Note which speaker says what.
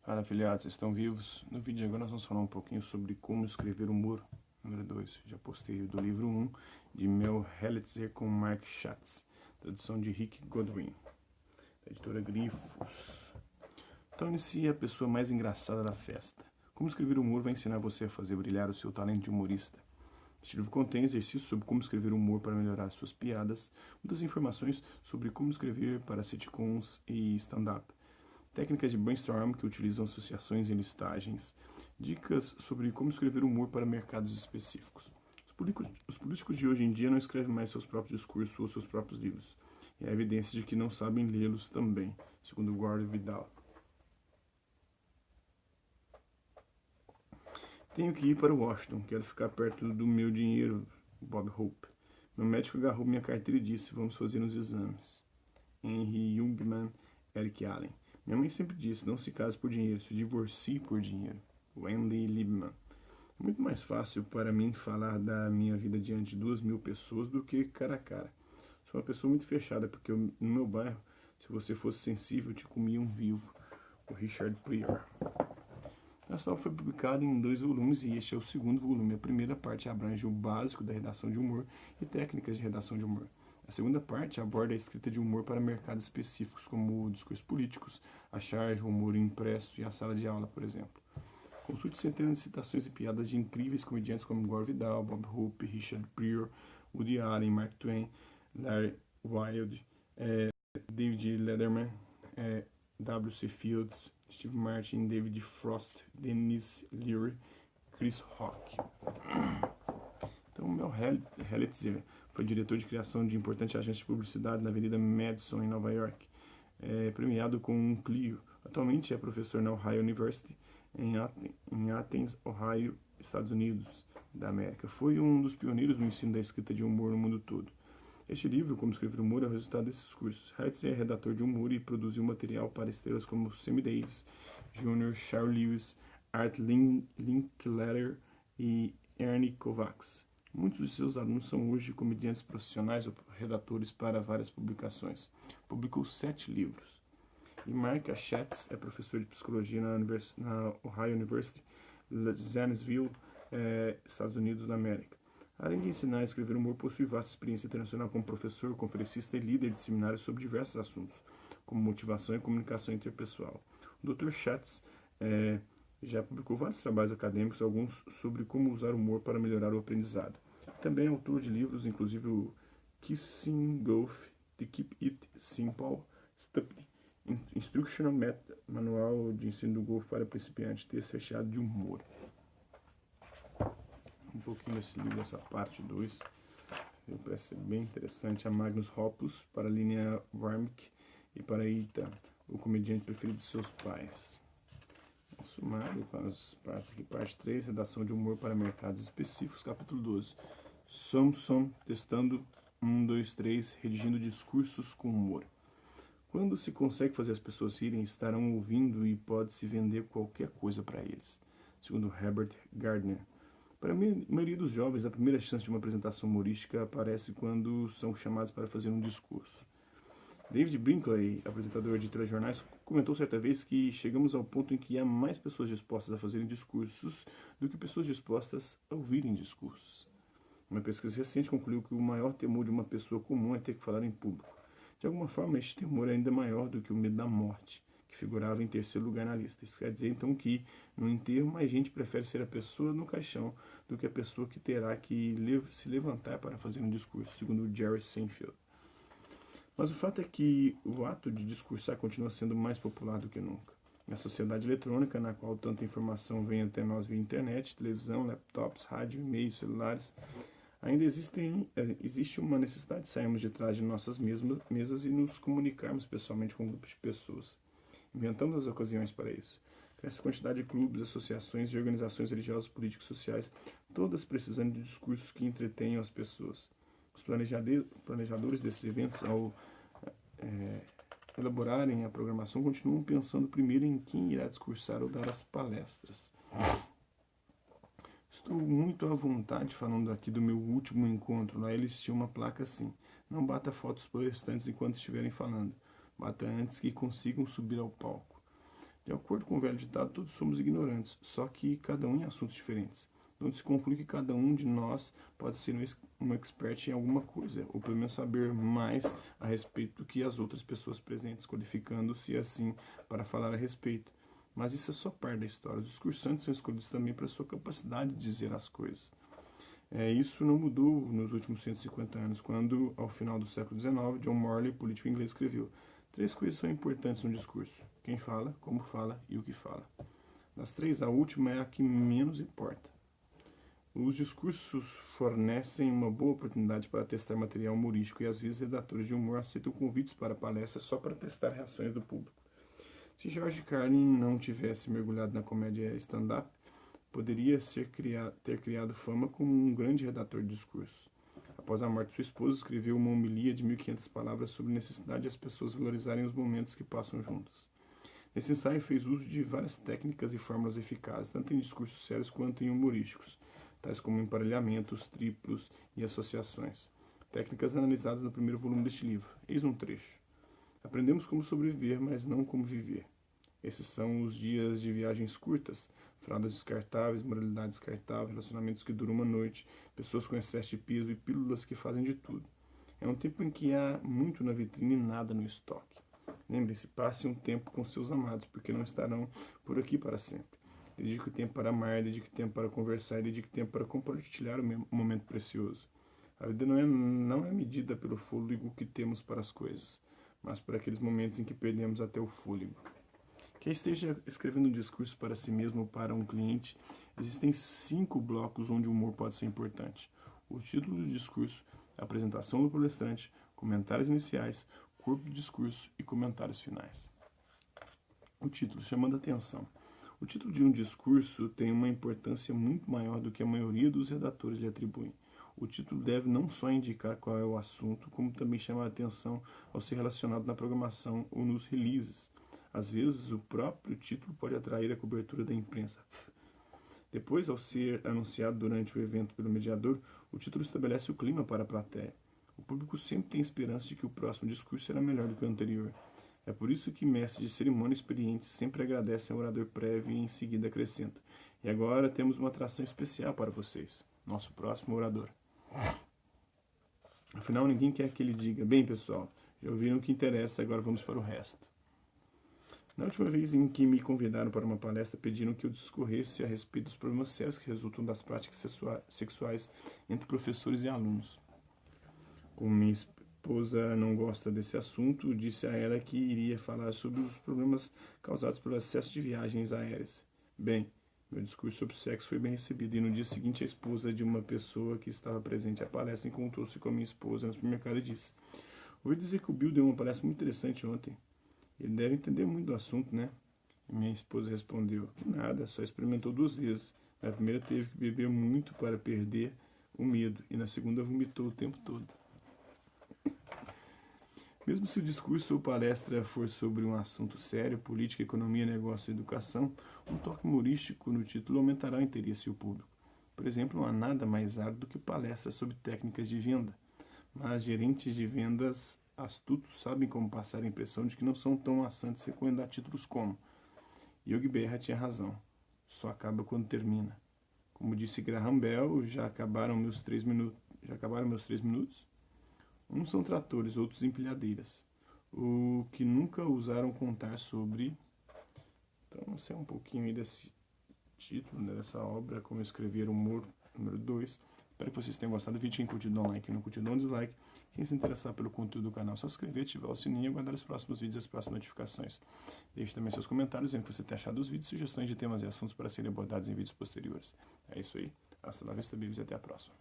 Speaker 1: Fala, afiliados, estão vivos? No vídeo de agora nós vamos falar um pouquinho sobre como escrever humor. Número 2, já postei do livro 1, de Mel Hellitzer com Mark Schatz, tradução de Rick Godwin, da editora Grifos. Torne-se a pessoa mais engraçada da festa. Como escrever humor vai ensinar você a fazer brilhar o seu talento de humorista. Este livro contém exercícios sobre como escrever humor para melhorar suas piadas, muitas informações sobre como escrever para sitcoms e stand-up, técnicas de brainstorm que utilizam associações e listagens, dicas sobre como escrever humor para mercados específicos. Os políticos de hoje em dia não escrevem mais seus próprios discursos ou seus próprios livros. E há evidência de que não sabem lê-los também, segundo Gore Vidal. Tenho que ir para Washington, quero ficar perto do meu dinheiro, Bob Hope. Meu médico agarrou minha carteira e disse, vamos fazer uns exames. Henry Jungmann, Eric Allen. Minha mãe sempre disse, não se case por dinheiro, se divorcie por dinheiro. Wendy Liebman. É muito mais fácil para mim falar da minha vida diante de 2.000 pessoas do que cara a cara. Sou uma pessoa muito fechada, porque no meu bairro, se você fosse sensível, te comiam vivo. O Richard Pryor. Essa obra foi publicada em 2 volumes e este é o segundo volume. A primeira parte abrange o básico da redação de humor e técnicas de redação de humor. A segunda parte aborda a escrita de humor para mercados específicos, como discursos políticos, a charge, o humor impresso e a sala de aula, por exemplo. Consulte centenas de citações e piadas de incríveis comediantes como Gore Vidal, Bob Hope, Richard Pryor, Woody Allen, Mark Twain, Larry Wilde, David Letterman, W.C. Fields, Steve Martin, David Frost, Dennis Leary, Chris Rock. Então, Mel Hellitzer foi diretor de criação de importante agência de publicidade na Avenida Madison, em Nova York, premiado com um Clio. Atualmente é professor na Ohio University, em Athens, Ohio, Estados Unidos da América. Foi um dos pioneiros no ensino da escrita de humor no mundo todo. Este livro, Como Escrever Humor, é o resultado desses cursos. Hellitzer é redator de humor e produziu material para estrelas como Sammy Davis Jr., Charles Lewis, Art Linkletter e Ernie Kovacs. Muitos de seus alunos são hoje comediantes profissionais ou redatores para várias publicações. Publicou 7 livros. E Mark Schatz é professor de psicologia na Ohio University, Zanesville, Estados Unidos da América. Além de ensinar a escrever humor, possui vasta experiência internacional como professor, conferencista e líder de seminários sobre diversos assuntos, como motivação e comunicação interpessoal. O Dr. Schatz já publicou vários trabalhos acadêmicos, alguns sobre como usar o humor para melhorar o aprendizado. Também é autor de livros, inclusive o Kissing Golf, The Keep It Simple, Stupid, Instructional Manual de Ensino do Golfe para Principiantes, texto fechado de humor. Um pouquinho desse livro, dessa parte 2, parece ser bem interessante. A Magnus Opus, para a linha Warmick e para Ita, o comediante preferido de seus pais. Sumário para as partes aqui, parte 3, redação de humor para mercados específicos, capítulo 12. Samson, testando 1, 2, 3, redigindo discursos com humor. Quando se consegue fazer as pessoas rirem, estarão ouvindo e pode-se vender qualquer coisa para eles, segundo Herbert Gardner. Para a maioria dos jovens, a primeira chance de uma apresentação humorística aparece quando são chamados para fazer um discurso. David Brinkley, apresentador de telejornais, comentou certa vez que chegamos ao ponto em que há mais pessoas dispostas a fazerem discursos do que pessoas dispostas a ouvirem discursos. Uma pesquisa recente concluiu que o maior temor de uma pessoa comum é ter que falar em público. De alguma forma, este temor é ainda maior do que o medo da morte, que figurava em terceiro lugar na lista. Isso quer dizer, então, que no enterro mais gente prefere ser a pessoa no caixão do que a pessoa que terá que se levantar para fazer um discurso, segundo Jerry Seinfeld. Mas o fato é que o ato de discursar continua sendo mais popular do que nunca. Na sociedade eletrônica, na qual tanta informação vem até nós via internet, televisão, laptops, rádio, e-mails, celulares, ainda existe uma necessidade de sairmos de trás de nossas mesas e nos comunicarmos pessoalmente com grupos de pessoas. Inventamos as ocasiões para isso. Cresce a quantidade de clubes, associações e organizações religiosas, políticas e sociais, todas precisando de discursos que entretenham as pessoas. Os planejadores desses eventos, ao elaborarem a programação, continuam pensando primeiro em quem irá discursar ou dar as palestras. Estou muito à vontade falando aqui do meu último encontro. Lá eles tinham uma placa assim: não bata fotos palestrantes enquanto estiverem falando. Bata antes que consigam subir ao palco. De acordo com o velho ditado, todos somos ignorantes, só que cada um em assuntos diferentes. Onde se conclui que cada um de nós pode ser um expert em alguma coisa, ou pelo menos saber mais a respeito do que as outras pessoas presentes, qualificando-se assim para falar a respeito. Mas isso é só parte da história. Os discursantes são escolhidos também para sua capacidade de dizer as coisas. Isso não mudou nos últimos 150 anos, quando, ao final do século XIX, John Morley, político inglês, escreveu: 3 coisas são importantes no discurso: quem fala, como fala e o que fala. Das 3, a última é a que menos importa. Os discursos fornecem uma boa oportunidade para testar material humorístico e às vezes redatores de humor aceitam convites para palestras só para testar reações do público. Se George Carlin não tivesse mergulhado na comédia stand-up, poderia ter criado fama como um grande redator de discursos. Após a morte de sua esposa, escreveu uma homilia de 1.500 palavras sobre a necessidade de as pessoas valorizarem os momentos que passam juntas. Nesse ensaio fez uso de várias técnicas e fórmulas eficazes, tanto em discursos sérios quanto em humorísticos, tais como emparelhamentos, triplos e associações. Técnicas analisadas no primeiro volume deste livro. Eis um trecho. Aprendemos como sobreviver, mas não como viver. Esses são os dias de viagens curtas, fraldas descartáveis, moralidade descartável, relacionamentos que duram uma noite, pessoas com excesso de peso e pílulas que fazem de tudo. É um tempo em que há muito na vitrine e nada no estoque. Lembre-se, passe um tempo com seus amados, porque não estarão por aqui para sempre. Dedique tempo para amar, dedique tempo para conversar, dedique tempo para compartilhar o momento precioso. A vida não é medida pelo fôlego que temos para as coisas, mas por aqueles momentos em que perdemos até o fôlego. Quem esteja escrevendo um discurso para si mesmo ou para um cliente, existem 5 blocos onde o humor pode ser importante: o título do discurso, a apresentação do palestrante, comentários iniciais, corpo do discurso e comentários finais. O título, chamando a atenção. O título de um discurso tem uma importância muito maior do que a maioria dos redatores lhe atribuem. O título deve não só indicar qual é o assunto, como também chamar a atenção ao ser relacionado na programação ou nos releases. Às vezes, o próprio título pode atrair a cobertura da imprensa. Depois, ao ser anunciado durante o evento pelo mediador, o título estabelece o clima para a plateia. O público sempre tem esperança de que o próximo discurso será melhor do que o anterior. É por isso que mestres de cerimônia experientes sempre agradecem ao orador prévio e em seguida acrescentam: e agora temos uma atração especial para vocês, nosso próximo orador. Afinal, ninguém quer que ele diga: bem, pessoal, já ouviram o que interessa, agora vamos para o resto. Na última vez em que me convidaram para uma palestra, pediram que eu discorresse a respeito dos problemas sérios que resultam das práticas sexuais entre professores e alunos. Como minha esposa não gosta desse assunto, disse a ela que iria falar sobre os problemas causados pelo excesso de viagens aéreas. Bem, meu discurso sobre sexo foi bem recebido e no dia seguinte a esposa de uma pessoa que estava presente à palestra encontrou-se com a minha esposa no supermercado e disse: ouvi dizer que o Bill deu uma palestra muito interessante ontem. Ele deve entender muito do assunto, né? E minha esposa respondeu: que nada, só experimentou 2 vezes. Na primeira teve que beber muito para perder o medo e na segunda vomitou o tempo todo. Mesmo se o discurso ou palestra for sobre um assunto sério, política, economia, negócio e educação, um toque humorístico no título aumentará o interesse do público. Por exemplo, não há nada mais árduo do que palestras sobre técnicas de venda, mas gerentes de vendas astutos sabem como passar a impressão de que não são tão maçantes recomendar títulos como: Yogi Berra tinha razão, só acaba quando termina. Como disse Graham Bell, já acabaram meus 3 minutos? Uns são tratores, outros empilhadeiras. O que nunca ousaram contar sobre... Então, esse é um pouquinho aí desse título, né, dessa obra, como escrever humor, número 2. Espero que vocês tenham gostado do vídeo. Quem curtiu, dá um like. Quem não curtiu, dá um dislike. Quem se interessar pelo conteúdo do canal, é só se inscrever, ativar o sininho e aguardar os próximos vídeos e as próximas notificações. Deixe também seus comentários dizendo o que você tem achado dos vídeos, sugestões de temas e assuntos para serem abordados em vídeos posteriores. É isso aí. Hasta la vista, babies, e até a próxima.